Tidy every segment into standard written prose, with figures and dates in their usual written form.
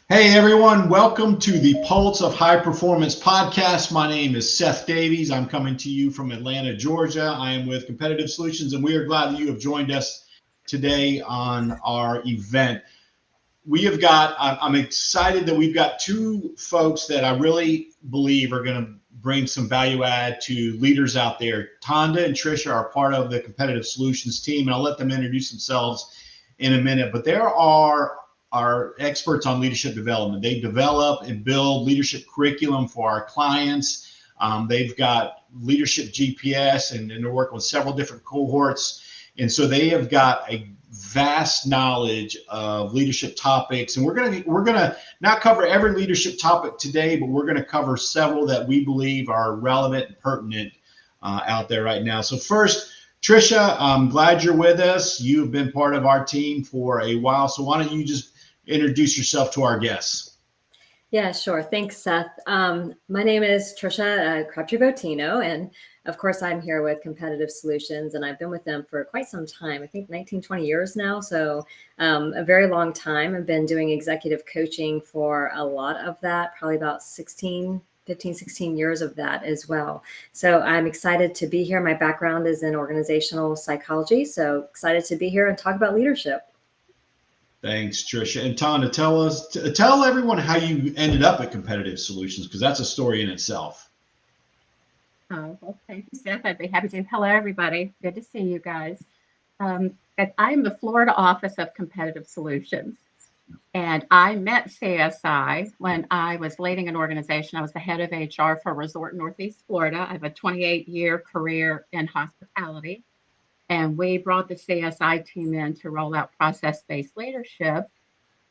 Hey everyone, welcome to the Pulse of High Performance podcast. My name is Seth Davies. I'm coming to you from Atlanta, Georgia. I am with Competitive Solutions, and we are glad that you have joined us today on our event. I'm excited that we've got two folks that I really believe are going to bring some value add to leaders out there. Tonda and Patricia are part of the Competitive Solutions team, and I'll let them introduce themselves in a minute. But there are experts on leadership development. They develop and build leadership curriculum for our clients. They've got leadership GPS, and they're working with several different cohorts. And so they have got a vast knowledge of leadership topics. And we're gonna not cover every leadership topic today, but we're gonna cover several that we believe are relevant and pertinent out there right now. So first, Trisha, I'm glad you're with us. You've been part of our team for a while. So why don't you just introduce yourself to our guests? Yeah, sure. Thanks, Seth. My name is Patricia Votino, and of course, I'm here with Competitive Solutions, and I've been with them for quite some time. I think 19, 20 years now. So a very long time. I've been doing executive coaching for a lot of that, probably about 15, 16 years of that as well. So I'm excited to be here. My background is in organizational psychology. So excited to be here and talk about leadership. Thanks, Trisha. And Tonda, tell everyone how you ended up at Competitive Solutions, because that's a story in itself. Oh, well, thank you, Seth. I'd be happy to. Hello, everybody. Good to see you guys. I'm the Florida office of Competitive Solutions, and I met CSI when I was leading an organization. I was the head of HR for a resort in Northeast Florida. I have a 28-year career in hospitality, and we brought the CSI team in to roll out process-based leadership,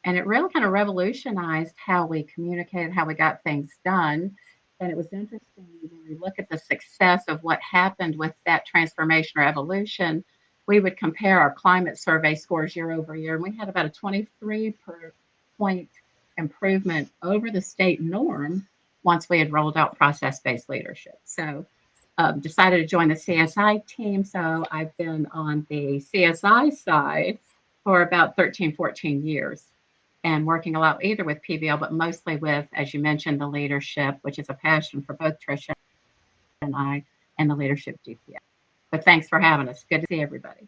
and it really kind of revolutionized how we communicated, how we got things done. And it was interesting when we look at the success of what happened with that transformation or evolution. We would compare our climate survey scores year over year, and we had about a 23-point improvement over the state norm once we had rolled out process-based leadership. So decided to join the CSI team. So I've been on the CSI side for about 13, 14 years. And working a lot either with PBL, but mostly with, as you mentioned, the leadership, which is a passion for both Tricia and I, and the leadership GPS. But thanks for having us. Good to see everybody.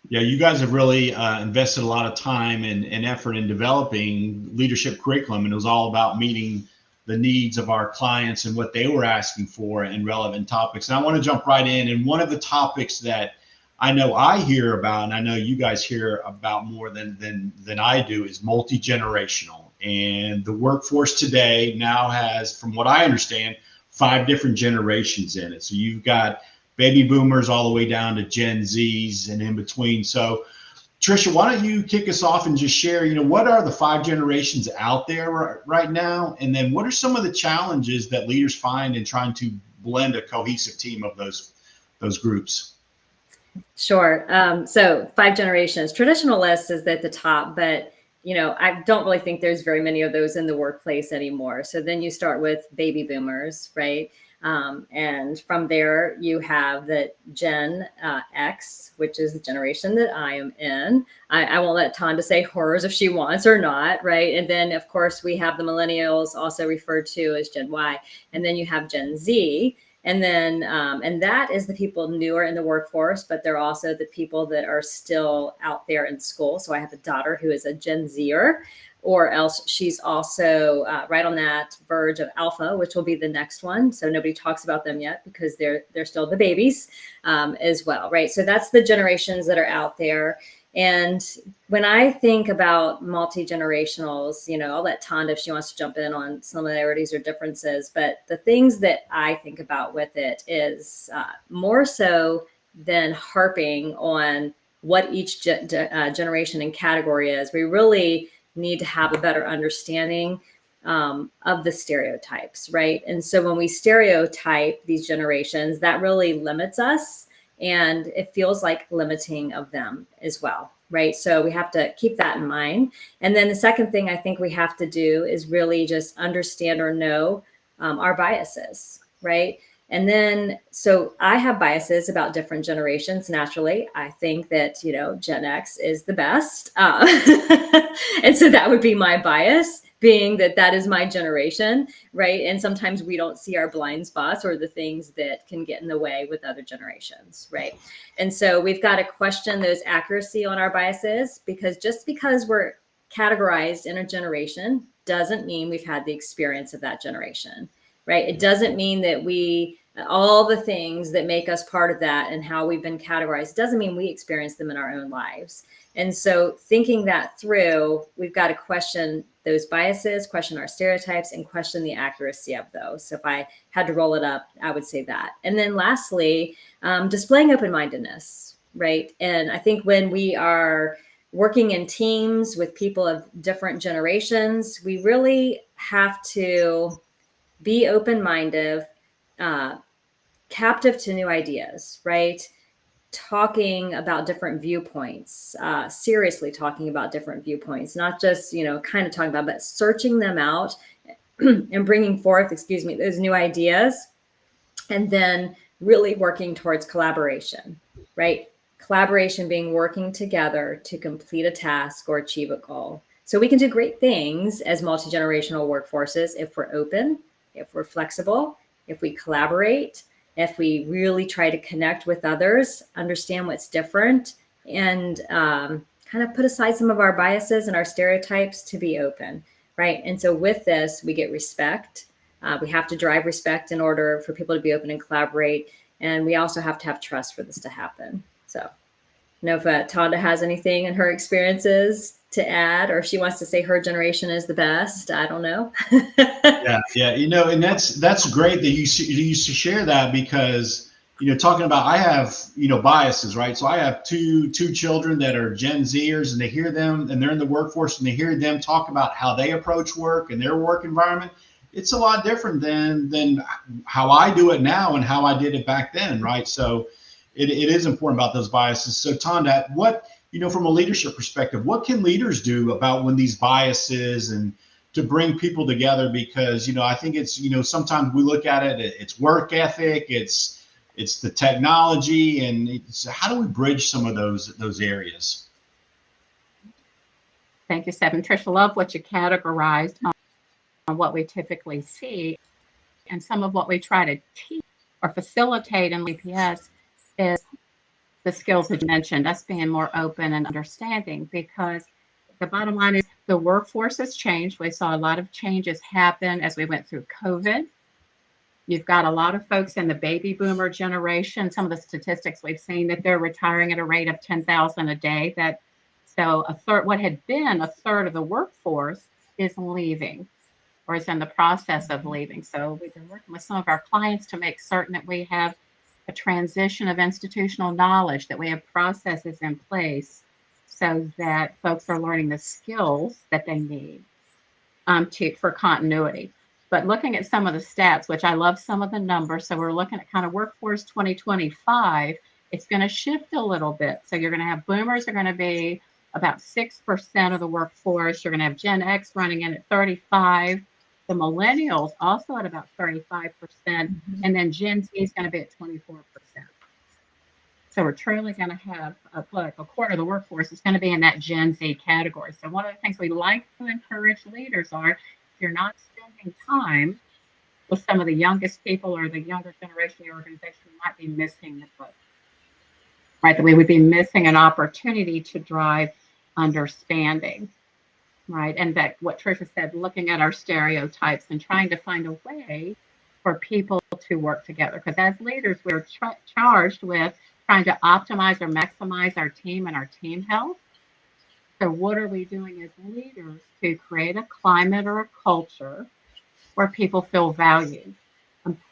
Yeah, you guys have really invested a lot of time and effort in developing leadership curriculum, and it was all about meeting the needs of our clients and what they were asking for and relevant topics. And I want to jump right in. And one of the topics that I know I hear about, and I know you guys hear about more than I do, is multi-generational. And the workforce today now has, from what I understand, 5 different generations in it. So you've got baby boomers all the way down to Gen Zs and in between. So Trisha, why don't you kick us off and just share, what are the 5 generations out there right now? And then what are some of the challenges that leaders find in trying to blend a cohesive team of those groups? Sure. So 5 generations. Traditionalist is at the top, but I don't really think there's very many of those in the workplace anymore. So then you start with baby boomers, right? And from there you have the Gen X, which is the generation that I am in. I won't let Tonda say hers if she wants or not, right? And then of course we have the Millennials, also referred to as Gen Y, and then you have Gen Z. And then, and that is the people newer in the workforce, but they're also the people that are still out there in school. So I have a daughter who is a Gen Zer, or else she's also right on that verge of Alpha, which will be the next one. So nobody talks about them yet because they're still the babies as well, right? So that's the generations that are out there. And when I think about multi-generationals, I'll let Tonda, if she wants to jump in on similarities or differences, but the things that I think about with it is more so than harping on what each generation and category is. We really need to have a better understanding of the stereotypes, right? And so when we stereotype these generations, that really limits us. And it feels like limiting of them as well, right? So we have to keep that in mind. And then the second thing I think we have to do is really just understand or know our biases, right? And then, so I have biases about different generations. Naturally, I think that, Gen X is the best. And so that would be my bias, being that is my generation, right? And sometimes we don't see our blind spots or the things that can get in the way with other generations, right? And so we've got to question those accuracy on our biases, because just because we're categorized in a generation doesn't mean we've had the experience of that generation, right? It doesn't mean that all the things that make us part of that and how we've been categorized doesn't mean we experience them in our own lives. And so thinking that through, we've got to question those biases, question our stereotypes, and question the accuracy of those. So if I had to roll it up, I would say that. And then lastly, displaying open-mindedness, right? And I think when we are working in teams with people of different generations, we really have to be open-minded, captive to new ideas, right? Talking about different viewpoints, seriously talking about different viewpoints, not just, kind of talking about, but searching them out and bringing forth, those new ideas. And then really working towards collaboration, right? Collaboration being working together to complete a task or achieve a goal. So we can do great things as multi-generational workforces if we're open, if we're flexible, if we collaborate, if we really try to connect with others, understand what's different, and kind of put aside some of our biases and our stereotypes to be open, right? And so with this, we get respect. We have to drive respect in order for people to be open and collaborate. And we also have to have trust for this to happen. So I know if Tonda has anything in her experiences to add, or if she wants to say her generation is the best. I don't know. Yeah. And that's great that you share that, because, talking about, I have, biases, right? So I have two children that are Gen Zers, and they hear them, and they're in the workforce, and they hear them talk about how they approach work and their work environment. It's a lot different than how I do it now and how I did it back then, right? So it is important about those biases. So Tonda, what, from a leadership perspective, what can leaders do about when these biases, and to bring people together? Because, I think it's, sometimes we look at it, it's work ethic, it's the technology, and it's, how do we bridge some of those areas? Thank you, Seth. And Tricia, love what you categorized on what we typically see. And some of what we try to teach or facilitate in LPS is the skills that you mentioned, us being more open and understanding, because the bottom line is the workforce has changed. We saw a lot of changes happen as we went through COVID. You've got a lot of folks in the baby boomer generation. Some of the statistics we've seen that they're retiring at a rate of 10,000 a day. So what had been a third of the workforce is leaving, or is in the process of leaving. So we've been working with some of our clients to make certain that we have a transition of institutional knowledge, that we have processes in place so that folks are learning the skills that they need for continuity. But looking at some of the stats, which I love some of the numbers, so we're looking at kind of workforce 2025, it's going to shift a little bit. So you're going to have boomers are going to be about 6% of the workforce. You're going to have Gen X running in at 35%. The millennials also at about 35%, and then Gen Z is going to be at 24%. So we're truly going to have a quarter of the workforce is going to be in that Gen Z category. So one of the things we like to encourage leaders are, if you're not spending time with some of the youngest people or the younger generation of the organization, you might be missing the boat, right? That we would be missing an opportunity to drive understanding. Right. And that what Tricia said, looking at our stereotypes and trying to find a way for people to work together. Because as leaders, we're charged with trying to optimize or maximize our team and our team health. So what are we doing as leaders to create a climate or a culture where people feel valued?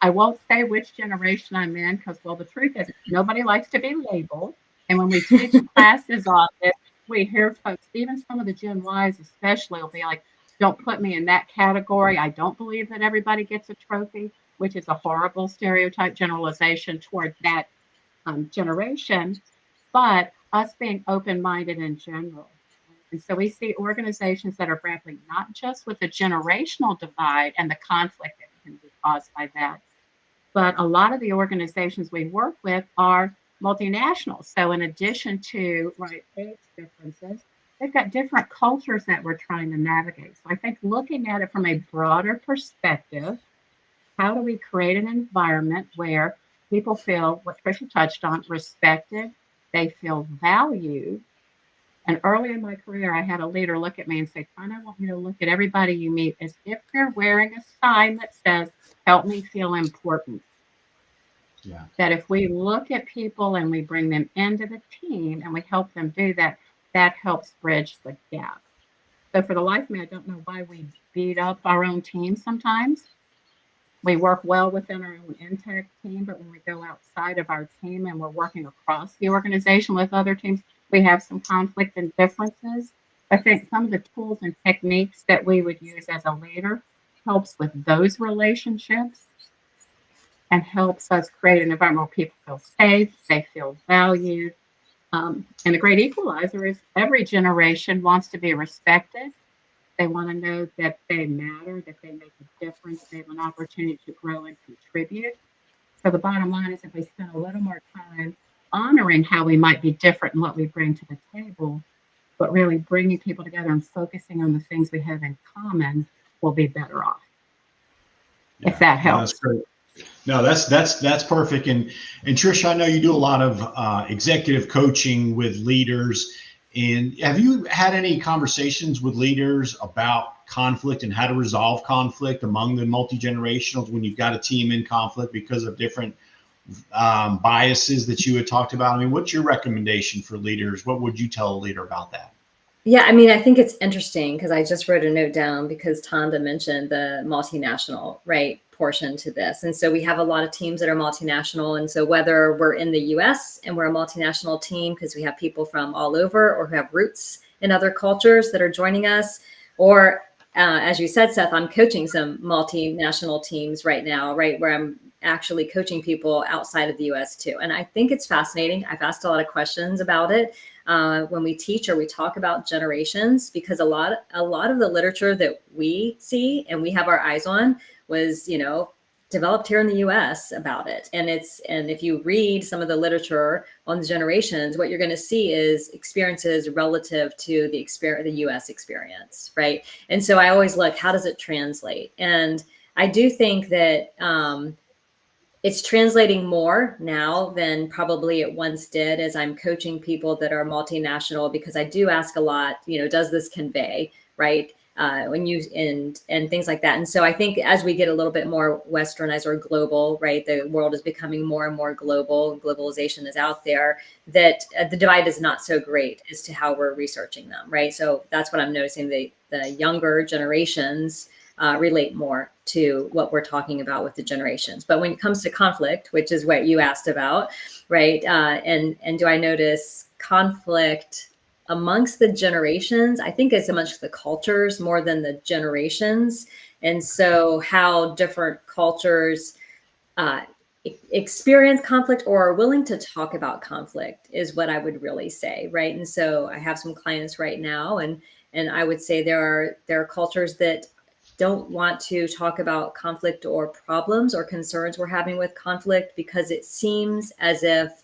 I won't say which generation I'm in, because, well, the truth is nobody likes to be labeled. And when we teach classes on this, we hear folks, even some of the Gen Ys especially, will be like, don't put me in that category. I don't believe that everybody gets a trophy, which is a horrible stereotype generalization toward that generation. But us being open-minded in general. And so we see organizations that are grappling not just with the generational divide and the conflict that can be caused by that, But a lot of the organizations we work with are multinational. So in addition to age differences, they've got different cultures that we're trying to navigate. So I think looking at it from a broader perspective, how do we create an environment where people feel, what Tricia touched on, respected, they feel valued. And early in my career, I had a leader look at me and say, Tonda, I want you to look at everybody you meet as if they're wearing a sign that says, help me feel important. Yeah. That if we look at people and we bring them into the team and we help them do that, that helps bridge the gap. So for the life of me, I don't know why we beat up our own team sometimes. We work well within our own intake team, but when we go outside of our team and we're working across the organization with other teams, we have some conflict and differences. I think some of the tools and techniques that we would use as a leader helps with those relationships and helps us create an environment where people feel safe, they feel valued. And a great equalizer is every generation wants to be respected. They want to know that they matter, that they make a difference, they have an opportunity to grow and contribute. So the bottom line is if we spend a little more time honoring how we might be different and what we bring to the table, but really bringing people together and focusing on the things we have in common, we'll be better off. Yeah, if that helps. That's great. No, that's perfect. And Tricia, I know you do a lot of executive coaching with leaders. And have you had any conversations with leaders about conflict and how to resolve conflict among the multi-generationals when you've got a team in conflict because of different biases that you had talked about? I mean, what's your recommendation for leaders? What would you tell a leader about that? Yeah, I mean, I think it's interesting because I just wrote a note down because Tonda mentioned the multinational, right, portion to this. And so we have a lot of teams that are multinational. And so whether we're in the US and we're a multinational team because we have people from all over or who have roots in other cultures that are joining us, or as you said, Seth, I'm coaching some multinational teams right now, right, where I'm actually coaching people outside of the US too. And I think it's fascinating. I've asked a lot of questions about it. When we teach or we talk about generations, because a lot of the literature that we see and we have our eyes on was, developed here in the US about it. And if you read some of the literature on the generations, what you're going to see is experiences relative to the US experience, right? And so I always look, how does it translate? And I do think that it's translating more now than probably it once did as I'm coaching people that are multinational, because I do ask a lot, does this convey, right? When you and things like that. And so I think as we get a little bit more westernized or global, right, the world is becoming more and more global, globalization is out there, that the divide is not so great as to how we're researching them, right? So that's what I'm noticing. The younger generations relate more to what we're talking about with the generations. But when it comes to conflict, which is what you asked about, right? And do I notice conflict amongst the generations? I think it's amongst the cultures more than the generations. And so how different cultures experience conflict or are willing to talk about conflict is what I would really say, right? And so I have some clients right now, and I would say there are cultures that don't want to talk about conflict or problems or concerns we're having with conflict because it seems as if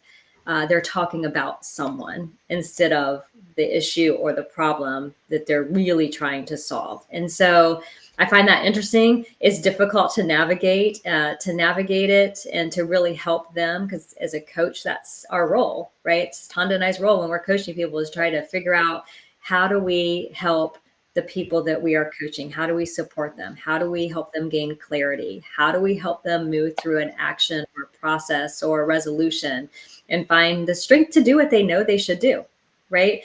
they're talking about someone instead of the issue or the problem that they're really trying to solve. And so I find that interesting. It's difficult to navigate it and to really help them, because as a coach, that's our role, right? It's Tonda and I's role when we're coaching people is try to figure out, how do we help the people that we are coaching? How do we support them? How do we help them gain clarity? How do we help them move through an action or process or a resolution and find the strength to do what they know they should do, right?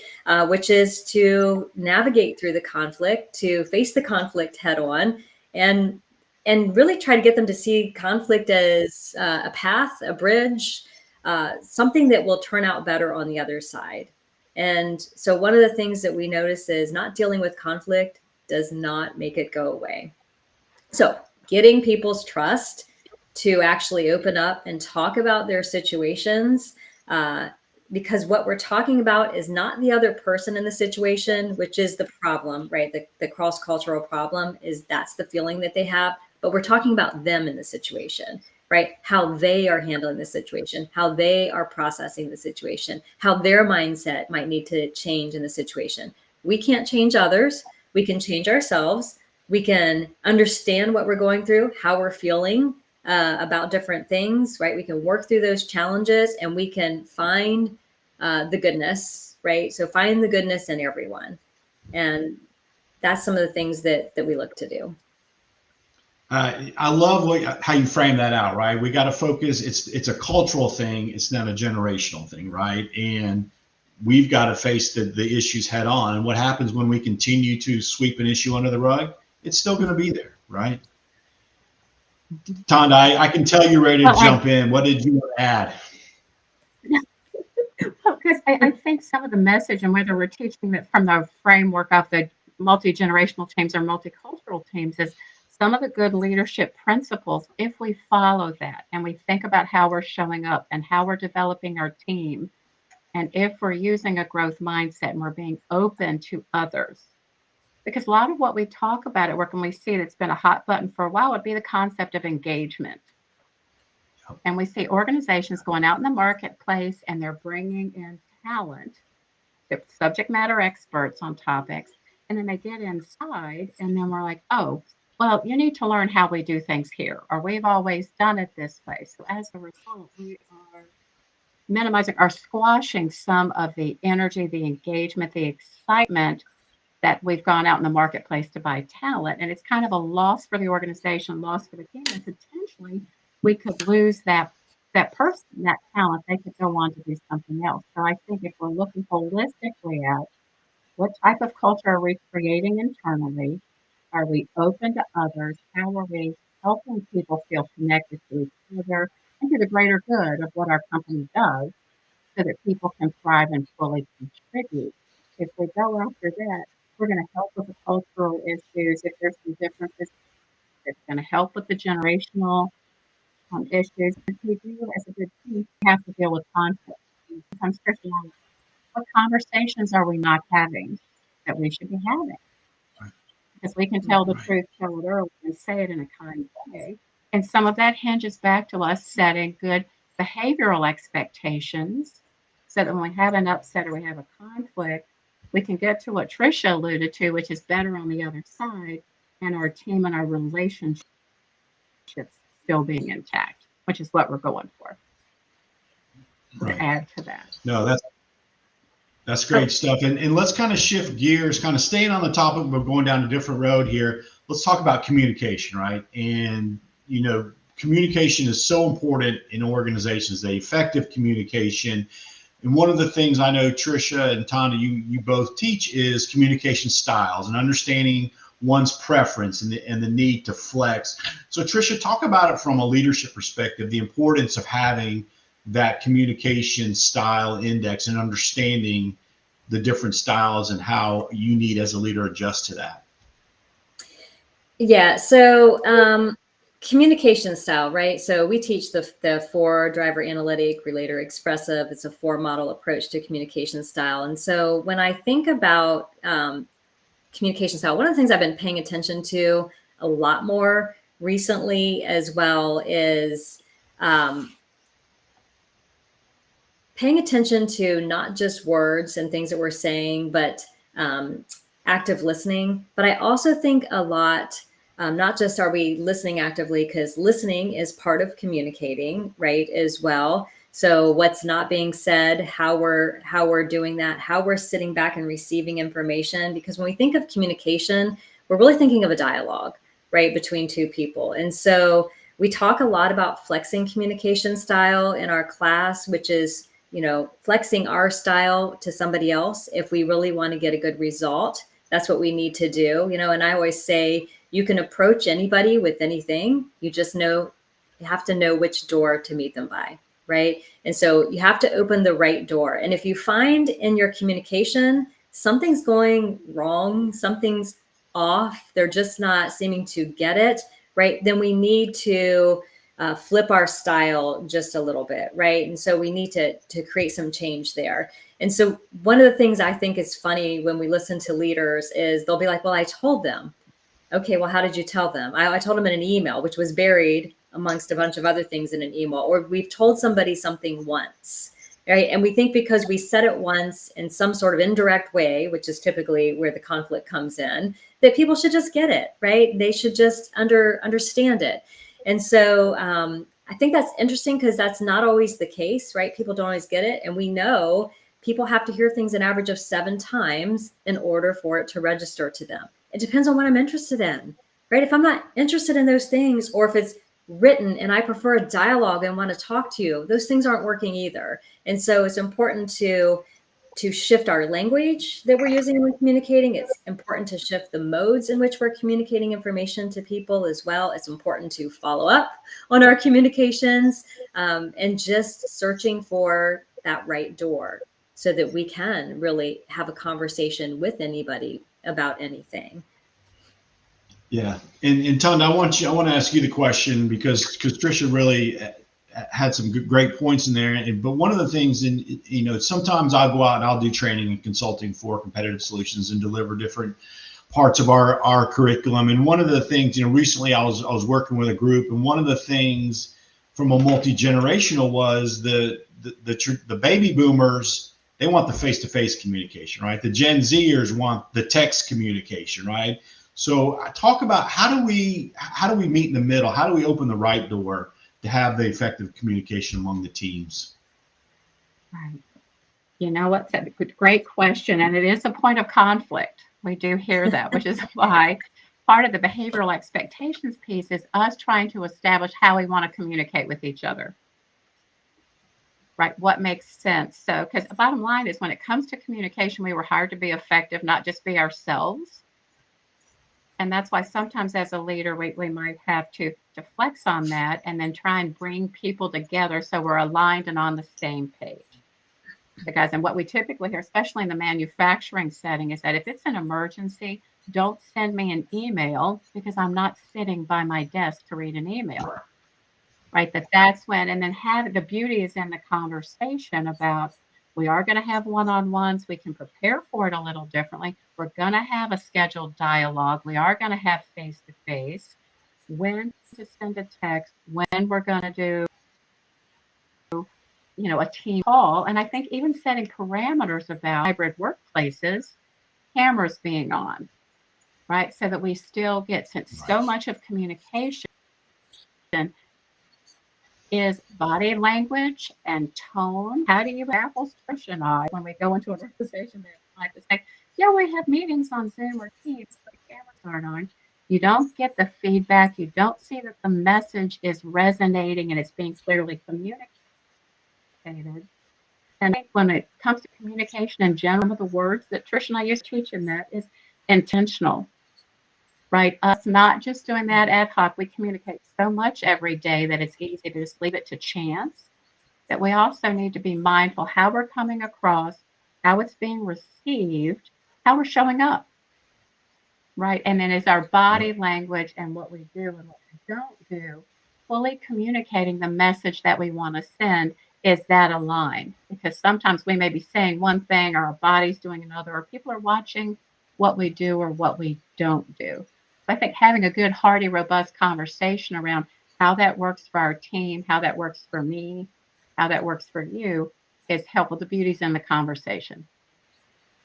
Which is to navigate through the conflict, to face the conflict head on, and really try to get them to see conflict as a path, a bridge, something that will turn out better on the other side. And so one of the things that we notice is not dealing with conflict does not make it go away. So getting people's trust to actually open up and talk about their situations, because what we're talking about is not the other person in the situation, which is the problem, right? The cross-cultural problem is that's the feeling that they have, but we're talking about them in the situation. right? How they are handling the situation, how they are processing the situation, how their mindset might need to change in the situation. We can't change others. We can change ourselves. We can understand what we're going through, how we're feeling about different things, right? We can work through those challenges and we can find the goodness, right? So find the goodness in everyone. And that's some of the things that we look to do. I love how you frame that out, right? We got to focus. It's a cultural thing. It's not a generational thing, right? And we've got to face the issues head on. And what happens when we continue to sweep an issue under the rug? It's still going to be there, right? Tonda, I can tell you're ready to jump in. What did you want to add? Because I think some of the message and whether we're teaching it from the framework of the multi-generational teams or multicultural teams is some of the good leadership principles, if we follow that and we think about how we're showing up and how we're developing our team, and if we're using a growth mindset and we're being open to others, because a lot of what we talk about at work and we see that's been a hot button for a while would be the concept of engagement. And we see organizations going out in the marketplace and they're bringing in talent, they're subject matter experts on topics, and then they get inside and then we're like, oh, well, you need to learn how we do things here, or we've always done it this way. So as a result, we are minimizing or squashing some of the energy, the engagement, the excitement that we've gone out in the marketplace to buy talent. And it's kind of a loss for the organization, loss for the team, and potentially we could lose that person, that talent. They could go on to do something else. So I think if we're looking holistically at what type of culture are we creating internally, are we open to others? How are we helping people feel connected to each other and to the greater good of what our company does so that people can thrive and fully contribute? If we go after that, we're going to help with the cultural issues. If there's some differences, it's going to help with the generational issues. If we do, as a good team, we have to deal with conflict. Sometimes, what conversations are we not having that we should be having? Because we can tell the truth, tell it early, and say it in a kind way. And some of that hinges back to us setting good behavioral expectations so that when we have an upset or we have a conflict, we can get to what Tricia alluded to, which is better on the other side, and our team and our relationships still being intact, which is what we're going for. To add to that. No, that's great stuff. And let's kind of shift gears, kind of staying on the topic, but going down a different road here. Let's talk about communication, right? And, communication is so important in organizations, the effective communication. And one of the things I know Tricia and Tonda, you both teach is communication styles and understanding one's preference and the need to flex. So Tricia, talk about it from a leadership perspective, the importance of having that communication style index and understanding the different styles and how you need as a leader adjust to that. Yeah. So communication style, right? So we teach the 4 driver, analytic, relator, expressive. It's a 4 model approach to communication style. And so when I think about communication style, one of the things I've been paying attention to a lot more recently as well is paying attention to not just words and things that we're saying, but active listening. But I also think a lot, not just are we listening actively, because listening is part of communicating, right, as well. So what's not being said, how we're doing that, how we're sitting back and receiving information. Because when we think of communication, we're really thinking of a dialogue, right, between 2 people. And so we talk a lot about flexing communication style in our class, which is, flexing our style to somebody else. If we really want to get a good result, that's what we need to do. And I always say you can approach anybody with anything. You just you have to know which door to meet them by, right? And so you have to open the right door. And if you find in your communication something's going wrong, something's off, they're just not seeming to get it, right? Then we need to flip our style just a little bit, right? And so we need to create some change there. And so one of the things I think is funny when we listen to leaders is they'll be like, well, I told them. Okay, well, how did you tell them? I told them in an email, which was buried amongst a bunch of other things in an email, or we've told somebody something once, right? And we think because we said it once in some sort of indirect way, which is typically where the conflict comes in, that people should just get it, right? They should just understand it. And so I think that's interesting because that's not always the case, right? People don't always get it. And we know people have to hear things an average of 7 times in order for it to register to them. It depends on what I'm interested in, right? If I'm not interested in those things, or if it's written and I prefer a dialogue and want to talk to you, those things aren't working either. And so it's important to shift our language that we're using when communicating. It's important to shift the modes in which we're communicating information to people as well. It's important to follow up on our communications, and just searching for that right door so that we can really have a conversation with anybody about anything. Yeah. And Tonda, I want to ask you the question because Tricia really had some great points in there. But one of the things, sometimes I'll go out and I'll do training and consulting for Competitive Solutions and deliver different parts of our curriculum. And one of the things, recently I was working with a group, and one of the things from a multi-generational was the baby boomers, they want the face-to-face communication, right? The Gen Zers want the text communication, right? So talk about how do we meet in the middle? How do we open the right door to have the effective communication among the teams? Right. You know what's a great question, and it is a point of conflict. We do hear that, which is why part of the behavioral expectations piece is us trying to establish how we want to communicate with each other. Right? What makes sense? So, because the bottom line is when it comes to communication, we were hired to be effective, not just be ourselves. And that's why sometimes as a leader, we might have to flex on that and then try and bring people together so we're aligned and on the same page. Because, and what we typically hear, especially in the manufacturing setting, is that if it's an emergency, don't send me an email because I'm not sitting by my desk to read an email. Right? That's when, and then the beauty is in the conversation about, we are going to have one-on-ones. We can prepare for it a little differently. We're going to have a scheduled dialogue. We are going to have face-to-face. When to send a text, when we're going to do, a team call. And I think even setting parameters about hybrid workplaces, cameras being on, right? So that we still get, since so much of communication is body language and tone. How do you apples, Tricia and I, when we go into an organization that like to say, yeah, we have meetings on Zoom or Teams, but the cameras aren't on. You don't get the feedback. You don't see that the message is resonating and it's being clearly communicated. And I think when it comes to communication in general, one of the words that Tricia and I used to teach in that is intentional. Right? Us not just doing that ad hoc. We communicate so much every day that it's easy to just leave it to chance. That we also need to be mindful how we're coming across, how it's being received, how we're showing up. Right? And then is our body language and what we do and what we don't do fully communicating the message that we want to send? Is that aligned? Because sometimes we may be saying one thing or our body's doing another, or people are watching what we do or what we don't do. I think having a good, hearty, robust conversation around how that works for our team, how that works for me, how that works for you is helpful. The beauty's in the conversation.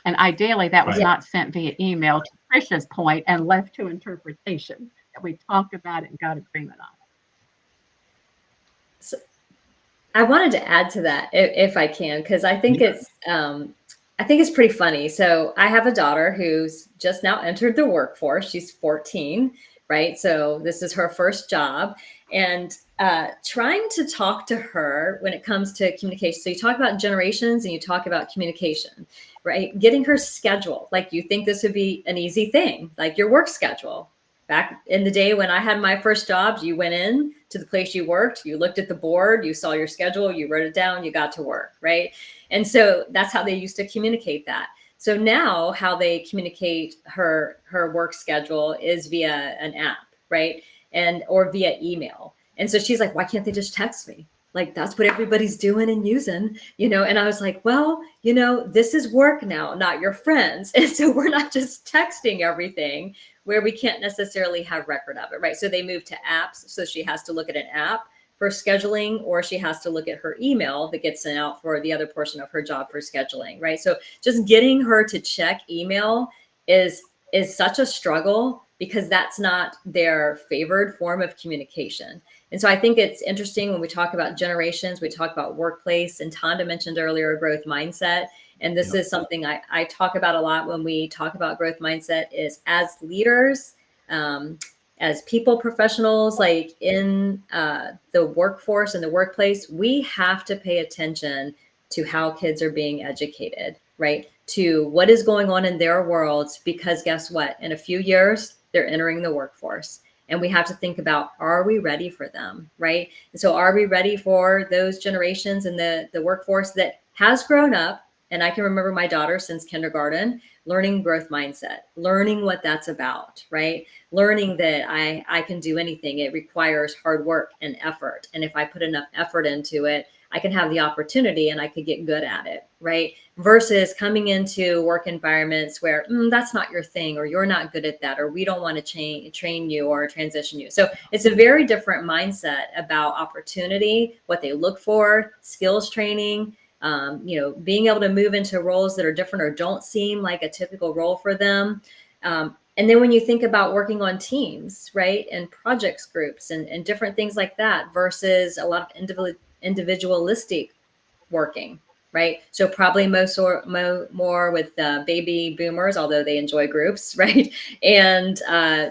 And ideally, that was not sent via email, to Tricia's point, and left to interpretation, that we talked about it and got agreement on it. So I wanted to add to that, if I can, because I think it's pretty funny. So I have a daughter who's just now entered the workforce. She's 14, right? So this is her first job. And trying to talk to her when it comes to communication. So you talk about generations and you talk about communication, right? Getting her schedule. Like you think this would be an easy thing, like your work schedule. Back in the day when I had my first jobs, you went in to the place you worked, you looked at the board, you saw your schedule, you wrote it down, you got to work, right? And so that's how they used to communicate that. So now how they communicate her work schedule is via an app, right? Or via email. And so she's like, why can't they just text me? like, that's what everybody's doing and using, and I was like, well, this is work now, not your friends. And so we're not just texting everything where we can't necessarily have record of it, right? So they moved to apps. So she has to look at an app for scheduling, or she has to look at her email that gets sent out for the other portion of her job for scheduling, right? So just getting her to check email is such a struggle, because that's not their favored form of communication. And so I think it's interesting when we talk about generations, we talk about workplace, and Tonda mentioned earlier growth mindset. And this is something I talk about a lot when we talk about growth mindset, is as leaders, as people professionals, like in the workforce and the workplace, we have to pay attention to how kids are being educated, right? To what is going on in their worlds, because guess what? In a few years, they're entering the workforce. And we have to think about, are we ready for them, right? And so are we ready for those generations in the workforce that has grown up? And I can remember my daughter since kindergarten, learning growth mindset, learning what that's about, right? Learning that I can do anything. It requires hard work and effort. And if I put enough effort into it, I can have the opportunity and I could get good at it, right? Versus coming into work environments where that's not your thing, or you're not good at that, or we don't want to train you or transition you. So it's a very different mindset about opportunity, what they look for, skills training, being able to move into roles that are different or don't seem like a typical role for them. And then when you think about working on teams, right, and projects groups and different things like that, versus a lot of individualistic working, right? So probably more with baby boomers, although they enjoy groups, right? And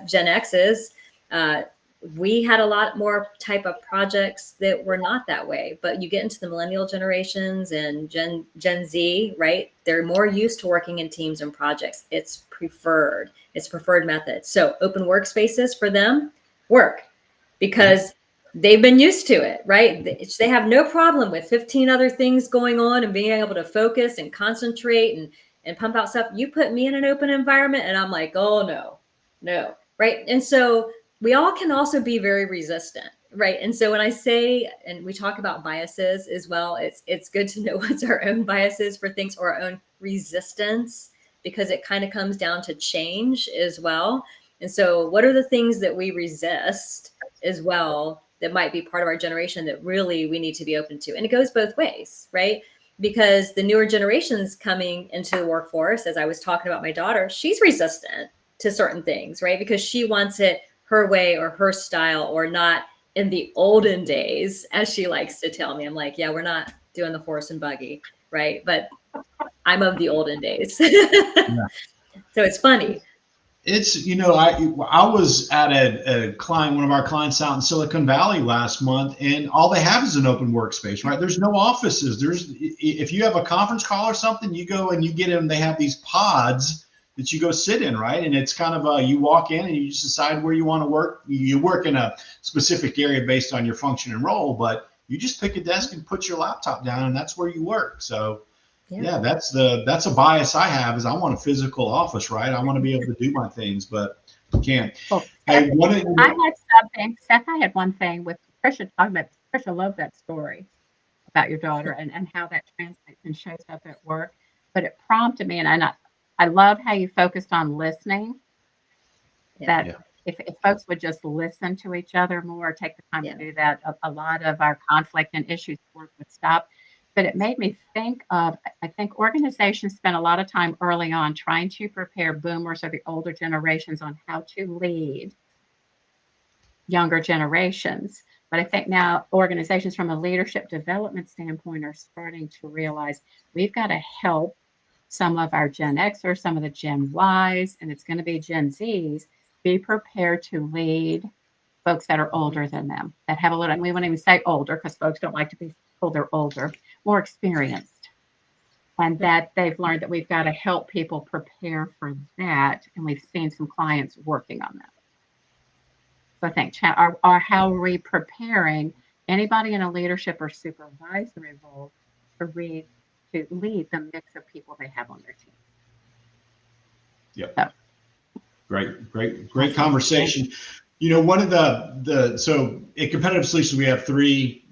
Gen X's, we had a lot more type of projects that were not that way. But you get into the millennial generations and Gen Z, right? They're more used to working in teams and projects. It's preferred method. So open workspaces for them work, because they've been used to it, right? They have no problem with 15 other things going on and being able to focus and concentrate and pump out stuff. You put me in an open environment and I'm like, oh no, right? And so we all can also be very resistant, right? And so when I say, and we talk about biases as well, it's good to know what's our own biases for things, or our own resistance, because it kind of comes down to change as well. And so what are the things that we resist as well that might be part of our generation that really we need to be open to? And it goes both ways, right? Because the newer generations coming into the workforce, as I was talking about my daughter, she's resistant to certain things, right? Because she wants it her way or her style, or not in the olden days, as she likes to tell me. I'm like, yeah, we're not doing the horse and buggy, right? But I'm of the olden days. Yeah. So it's funny. It's, I was at a client, one of our clients out in Silicon Valley last month, and all they have is an open workspace, right? There's no offices. If you have a conference call or something, you go and you get in, they have these pods that you go sit in, right? And it's kind of you walk in and you just decide where you want to work. You work in a specific area based on your function and role, but you just pick a desk and put your laptop down, and that's where you work. So yeah, that's a bias I have, is I want a physical office, right? I want to be able to do my things, but you can't. Well, Hey, I had something, Seth, I had one thing with Patricia talking about. Patricia loved that story about your daughter and how that translates and shows up at work. But it prompted me, and I love how you focused on listening. That if folks would just listen to each other more, take the time to do that, a lot of our conflict and issues would stop. But it made me think of, I think organizations spend a lot of time early on trying to prepare boomers or the older generations on how to lead younger generations. But I think now organizations from a leadership development standpoint are starting to realize we've got to help some of our Gen Xers, some of the Gen Ys, and it's going to be Gen Zs, be prepared to lead folks that are older than them, that have a little, and we won't even say older because folks don't like to be told they're older, more experienced. And that they've learned that we've got to help people prepare for that. And we've seen some clients working on that. So I think, how are we preparing anybody in a leadership or supervisory role to lead the mix of people they have on their team? Yep. So. Great conversation. One of so at Competitive Solutions, we have three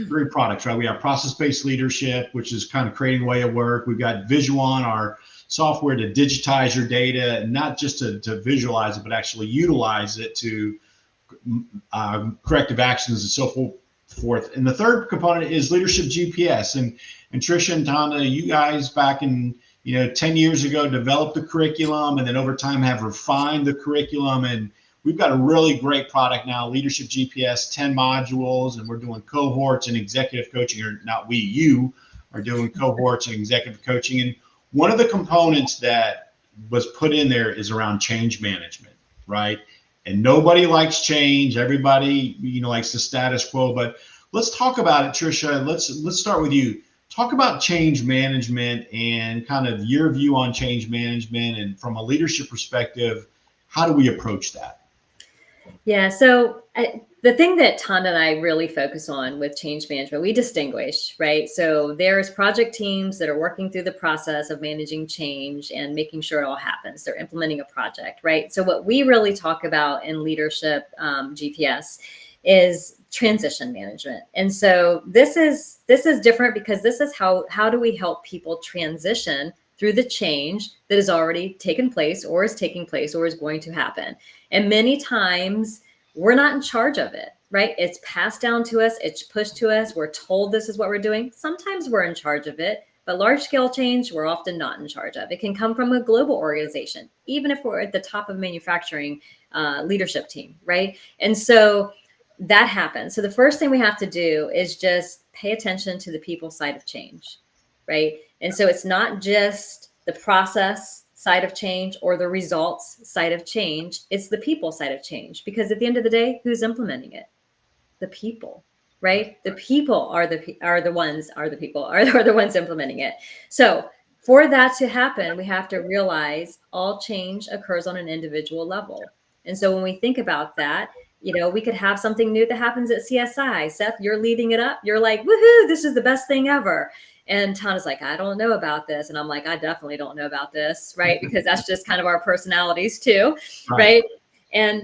three products, right? We have process-based leadership, which is kind of creating a way of work. We've got Visuon, our software to digitize your data, and not just to visualize it, but actually utilize it to corrective actions and so forth. And the third component is leadership GPS. And Tricia and Tonda, you guys back in 10 years ago developed the curriculum, and then over time have refined the curriculum. And we've got a really great product now, Leadership GPS, 10 modules, and we're doing cohorts and executive coaching, or not we, you are doing cohorts and executive coaching. And one of the components that was put in there is around change management, right? And nobody likes change. Everybody, likes the status quo. But let's talk about it, Tricia. Let's start with you. Talk about change management and kind of your view on change management, and from a leadership perspective, how do we approach that? Yeah, so the thing that Tonda and I really focus on with change management, we distinguish, right? So there's project teams that are working through the process of managing change and making sure it all happens. They're implementing a project, right? So what we really talk about in leadership GPS is transition management. And so this is different because this is how do we help people transition through the change that has already taken place or is taking place or is going to happen. And many times we're not in charge of it, right? It's passed down to us. It's pushed to us. We're told this is what we're doing. Sometimes we're in charge of it, but large scale change, we're often not in charge of. It can come from a global organization, even if we're at the top of manufacturing leadership team, right? And so that happens. So the first thing we have to do is just pay attention to the people side of change, right? And so it's not just the process side of change or the results side of change. It's the people side of change, because at the end of the day, who's implementing it? The people, right? The people are the ones implementing it. So for that to happen, we have to realize all change occurs on an individual level. And so when we think about that, we could have something new that happens at CSI. Seth, you're leading it up. You're like, woohoo, this is the best thing ever. And Tonda's like, I don't know about this. And I'm like, I definitely don't know about this, right? Because that's just kind of our personalities too, right?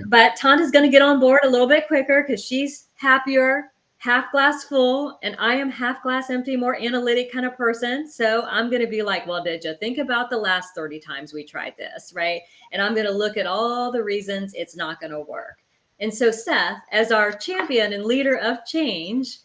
But Tonda's going to get on board a little bit quicker because she's happier, half glass full, and I am half glass empty, more analytic kind of person. So I'm going to be like, well, did you think about the last 30 times we tried this, right? And I'm going to look at all the reasons it's not going to work. And so Seth, as our champion and leader of change,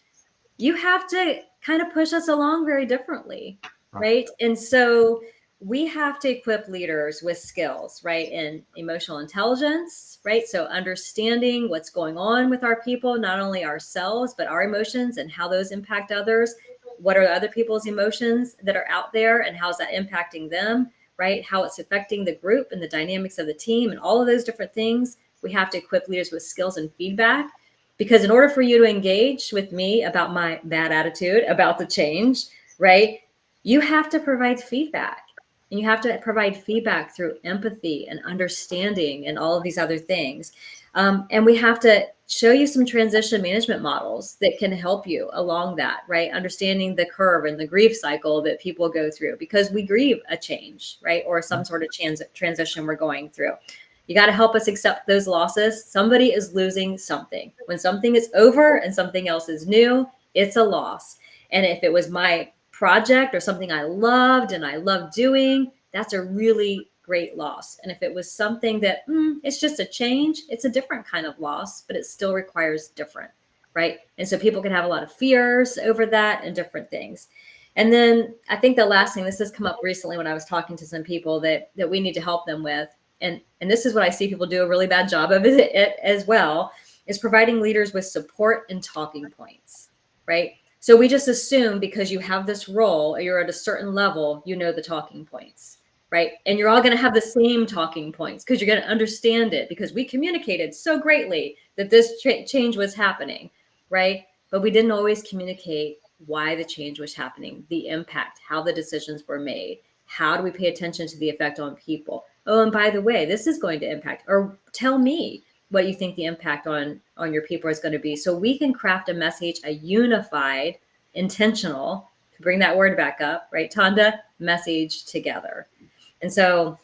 you have to kind of push us along very differently, right? And so we have to equip leaders with skills, right? In emotional intelligence, right? So understanding what's going on with our people, not only ourselves, but our emotions and how those impact others. What are other people's emotions that are out there and how's that impacting them, right? How it's affecting the group and the dynamics of the team and all of those different things. We have to equip leaders with skills and feedback, because in order for you to engage with me about my bad attitude about the change, right, you have to provide feedback. And you have to provide feedback through empathy and understanding and all of these other things. And we have to show you some transition management models that can help you along that, right? Understanding the curve and the grief cycle that people go through, because we grieve a change, right? Or some sort of transition we're going through. You got to help us accept those losses. Somebody is losing something. When something is over and something else is new, it's a loss. And if it was my project or something I loved and I loved doing, that's a really great loss. And if it was something that it's just a change, it's a different kind of loss, but it still requires different, right? And so people can have a lot of fears over that and different things. And then I think the last thing, this has come up recently when I was talking to some people that we need to help them with. And this is what I see people do a really bad job of it as well, is providing leaders with support and talking points, right? So we just assume because you have this role, or you're at a certain level, you know the talking points, right? And you're all going to have the same talking points because you're going to understand it, because we communicated so greatly that this change was happening, right? But we didn't always communicate why the change was happening, the impact, how the decisions were made. How do we pay attention to the effect on people? Oh, and by the way, this is going to impact, or tell me what you think the impact on your people is going to be. So we can craft a message, a unified, intentional, to bring that word back up, right, Tonda, message together. And so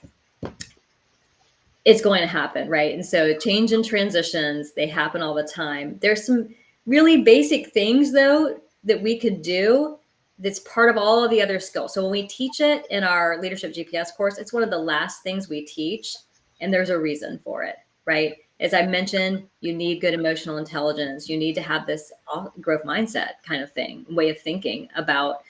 it's going to happen, right? And so change and transitions, they happen all the time. There's some really basic things though that we could do that's part of all of the other skills. So when we teach it in our leadership GPS course, it's one of the last things we teach, and there's a reason for it, right? As I mentioned, you need good emotional intelligence. You need to have this growth mindset kind of thing, way of thinking about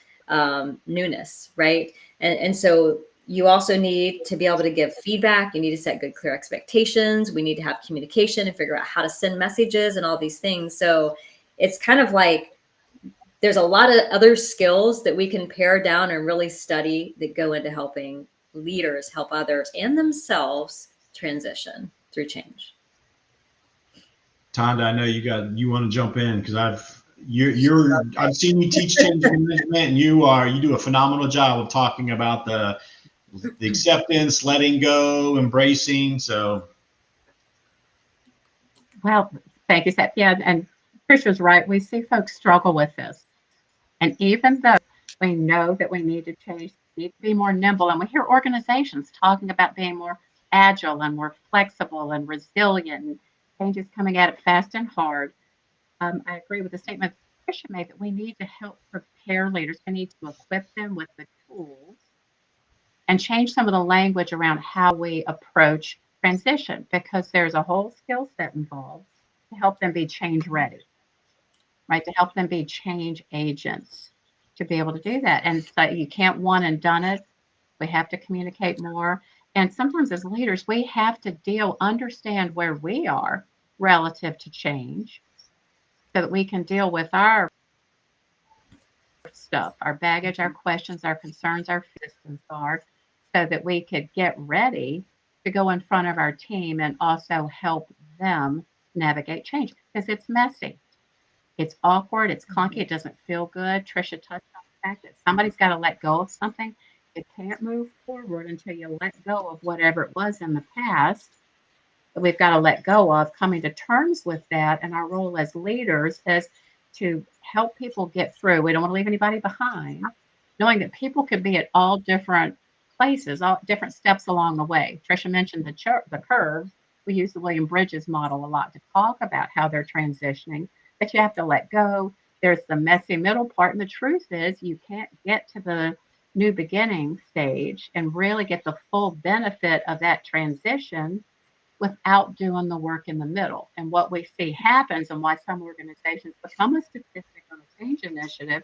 newness, right? And so you also need to be able to give feedback. You need to set good, clear expectations. We need to have communication and figure out how to send messages and all these things. So it's kind of like there's a lot of other skills that we can pare down and really study that go into helping leaders help others and themselves transition through change. Tonda, I know you want to jump in because I've seen you teach change management, and you do a phenomenal job of talking about the acceptance, letting go, embracing. So, Well, thank you, Seth. Yeah, and Tricia's right. We see folks struggle with this. And even though we know that we need to change, need to be more nimble, and we hear organizations talking about being more agile and more flexible and resilient, and changes coming at it fast and hard. I agree with the statement Tricia made that we need to help prepare leaders. We need to equip them with the tools and change some of the language around how we approach transition, because there's a whole skill set involved to help them be change ready, right? To help them be change agents to be able to do that. And so you can't one and done it. We have to communicate more. And sometimes as leaders, we have to understand where we are relative to change so that we can deal with our stuff, our baggage, our questions, our concerns, our systems are, so that we could get ready to go in front of our team and also help them navigate change, because it's messy. It's awkward. It's clunky. It doesn't feel good. Tricia touched on the fact that somebody's got to let go of something. You can't move forward until you let go of whatever it was in the past that we've got to let go of. Coming to terms with that, and our role as leaders is to help people get through. We don't want to leave anybody behind, knowing that people could be at all different places, all different steps along the way. Tricia mentioned the curve. We use the William Bridges model a lot to talk about how they're transitioning, that you have to let go. There's the messy middle part. And the truth is, you can't get to the new beginning stage and really get the full benefit of that transition without doing the work in the middle. And what we see happens, and why some organizations become a statistic on a change initiative,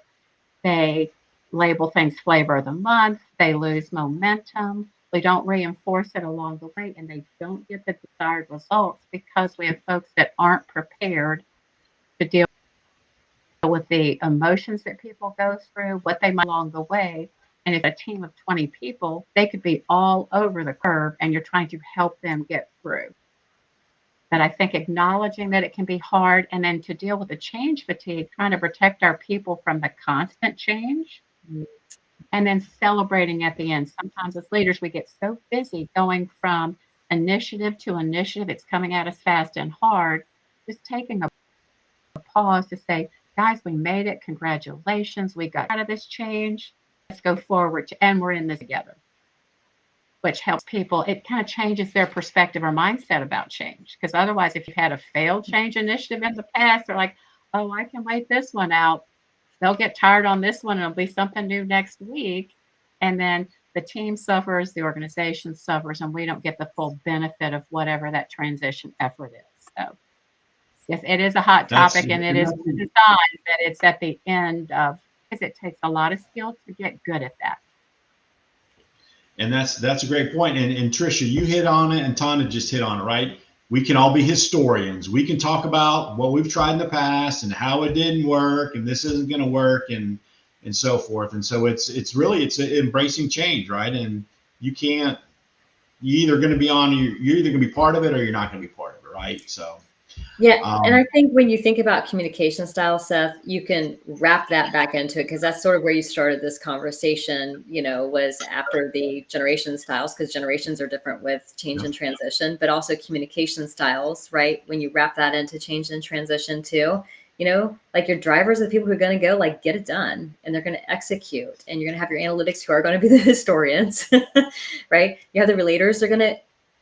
they label things flavor of the month, they lose momentum, we don't reinforce it along the way, and they don't get the desired results because we have folks that aren't prepared to deal with the emotions that people go through, what they might along the way. And if a team of 20 people, they could be all over the curve, and you're trying to help them get through. But I think acknowledging that it can be hard, and then to deal with the change fatigue, trying to protect our people from the constant change, and then celebrating at the end. Sometimes as leaders, we get so busy going from initiative to initiative. It's coming at us fast and hard. Just taking a pause to say, guys, we made it. Congratulations. We got out of this change. Let's go forward, and we're in this together, which helps people. It kind of changes their perspective or mindset about change. Because otherwise, if you've had a failed change initiative in the past, they're like, oh, I can wait this one out. They'll get tired on this one, and it'll be something new next week. And then the team suffers, the organization suffers, and we don't get the full benefit of whatever that transition effort is. So yes, it is a hot topic, and it is designed that it's at the end of, because it takes a lot of skill to get good at that. And that's a great point. And Tricia, you hit on it, and Tonda just hit on it, right? We can all be historians. We can talk about what we've tried in the past and how it didn't work, and this isn't going to work, and so forth. And so it's embracing change, right? And you're either going to be you're either going to be part of it, or you're not going to be part of it, right? So. Yeah, and I think when you think about communication style, Seth, you can wrap that back into it, because that's sort of where you started this conversation, was after the generation styles, because generations are different with change and transition, but also communication styles, right? When you wrap that into change and transition too, like your drivers are the people who are going to go like get it done, and they're going to execute, and you're going to have your analytics who are going to be the historians, right? You have the relators, they're going to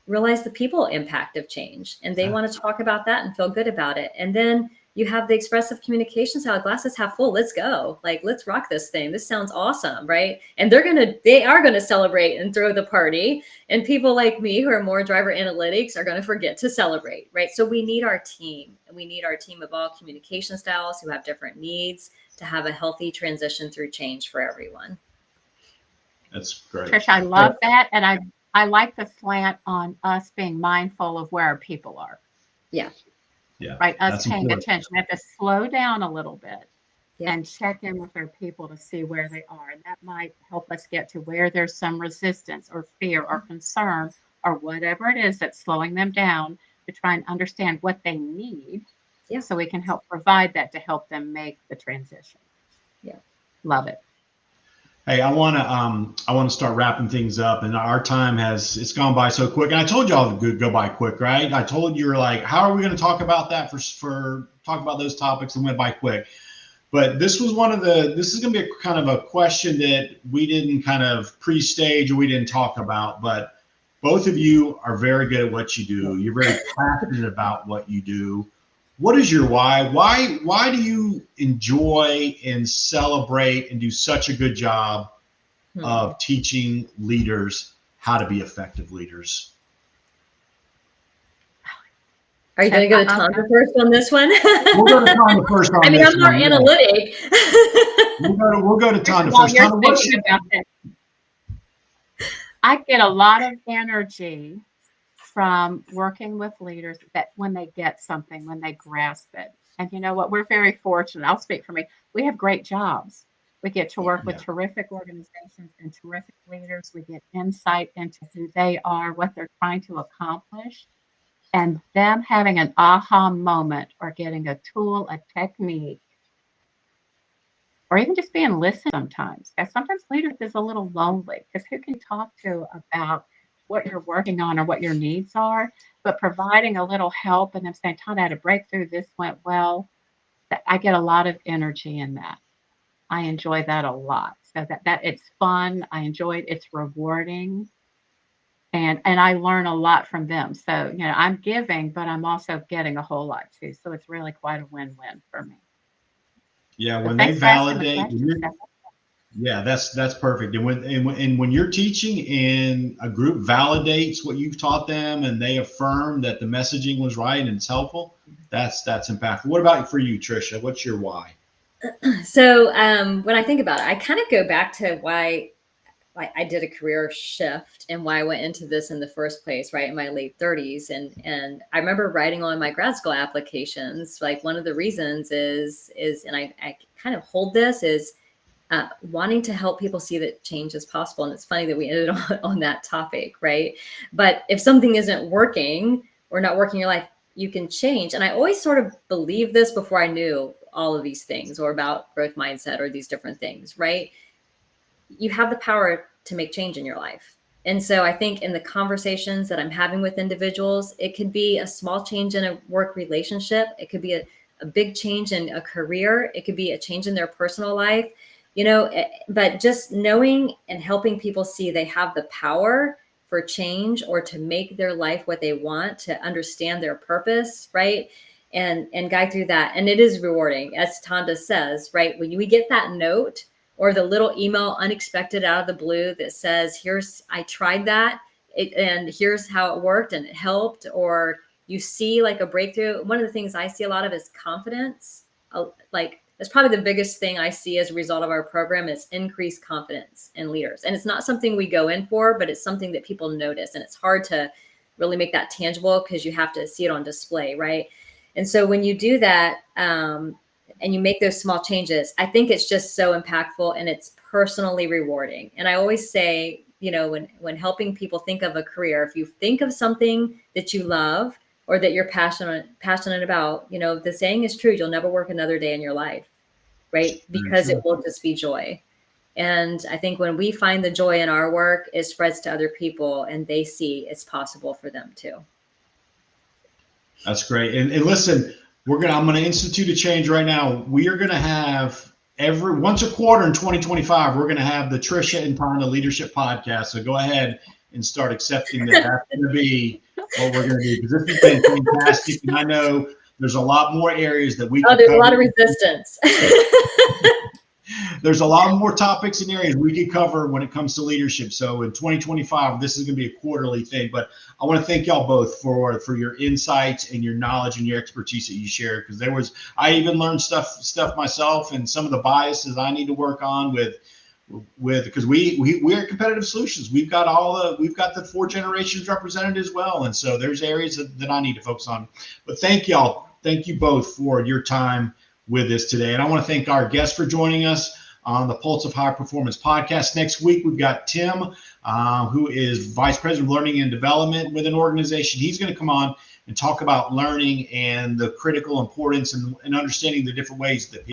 realize the people impact of change, and they want to talk about that and feel good about it. And then you have the expressive communication style, glasses half full. Let's go. Like, let's rock this thing. This sounds awesome. Right. And they are going to celebrate and throw the party. And people like me who are more driver analytics are going to forget to celebrate. Right. So we need our team, and we need our team of all communication styles who have different needs to have a healthy transition through change for everyone. That's great. Trish, I love that. And I like the slant on us being mindful of where our people are. Yeah. Yeah. Right. Us paying important. attention. We have to slow down a little bit Yeah. and check in with our people to see where they are. And that might help us get to where there's some resistance or fear or concern or whatever it is that's slowing them down, to try and understand what they need. Yeah. So we can help provide that to help them make the transition. Yeah. Love it. Hey, I want to start wrapping things up, and our time it's gone by so quick. And I told y'all it would go by quick, right? I told you, like, how are we going to talk about that for talk about those topics, and went by quick. But this was this is going to be a kind of a question that we didn't kind of pre-stage or we didn't talk about, but both of you are very good at what you do. You're very passionate about what you do. What is your why? Why do you enjoy and celebrate and do such a good job of teaching leaders how to be effective leaders? Are you going to go to Tonda first on this one? We'll go to Tonda first on this. I'm more analytic. We'll go to Tonda While first. you're Tonda, thinking about that, I get a lot of energy from working with leaders that when they get something, when they grasp it. And you know what? We're very fortunate. I'll speak for me. We have great jobs. We get to work with terrific organizations and terrific leaders. We get insight into who they are, what they're trying to accomplish, and them having an aha moment or getting a tool, a technique, or even just being listened sometimes. And sometimes leadership is a little lonely, because who can talk to about what you're working on or what your needs are, but providing a little help and them saying, Tonda, I had a breakthrough, this went well. I get a lot of energy in that. I enjoy that a lot. So that it's fun. I enjoy it. It's rewarding. And I learn a lot from them. So, you know, I'm giving, but I'm also getting a whole lot too. So it's really quite a win-win for me. Yeah, So when they thanks for asking the validate, question, Seth. yeah, that's perfect. And when you're teaching and a group validates what you've taught them and they affirm that the messaging was right and it's helpful, that's impactful. What about for you, Tricia? What's your why? So when I think about it, I kind of go back to why I did a career shift and why I went into this in the first place, right, in my late 30s. And I remember writing on my grad school applications, like one of the reasons is, and I kind of hold this, is wanting to help people see that change is possible. And it's funny that we ended on that topic, right? But if something isn't working or not working in your life, you can change. And I always sort of believed this before I knew all of these things or about growth mindset or these different things, right? You have the power to make change in your life. And so I think in the conversations that I'm having with individuals, it could be a small change in a work relationship. It could be a big change in a career. It could be a change in their personal life, you know, but just knowing and helping people see they have the power for change or to make their life what they want, to understand their purpose, right? And guide through that. And it is rewarding, as Tonda says, right? When we get that note or the little email unexpected out of the blue that says, I tried that and here's how it worked and it helped, or you see like a breakthrough. One of the things I see a lot of is confidence. Like that's probably the biggest thing I see as a result of our program is increased confidence in leaders. And it's not something we go in for, but it's something that people notice. And it's hard to really make that tangible because you have to see it on display, right? And so when you do that, and you make those small changes, I think it's just so impactful and it's personally rewarding. And I always say, you know, when helping people think of a career, if you think of something that you love or that you're passionate about, you know, the saying is true, you'll never work another day in your life, right? Because it will just be joy. And I think when we find the joy in our work, it spreads to other people and they see it's possible for them too. That's great. And listen, I'm going to institute a change right now. We are going to have once a quarter in 2025, we're going to have the Tricia and Tonda Leadership Podcast. So go ahead and start accepting that that's going to be what we're going to do, because this has been fantastic. And I know there's a lot more areas that we Oh, could there's a cover. lot of resistance. There's a lot more topics and areas we could cover when it comes to leadership. So in 2025, this is going to be a quarterly thing, but I want to thank y'all both for your insights and your knowledge and your expertise that you share. Because I even learned stuff myself, and some of the biases I need to work on because we're Competitive Solutions. We've got the 4 generations represented as well. And so there's areas that I need to focus on, but thank y'all. Thank you both for your time with us today. And I want to thank our guests for joining us on the Pulse of High Performance podcast. Next week, we've got Tim, who is Vice President of Learning and Development with an organization. He's going to come on and talk about learning and the critical importance and understanding the different ways that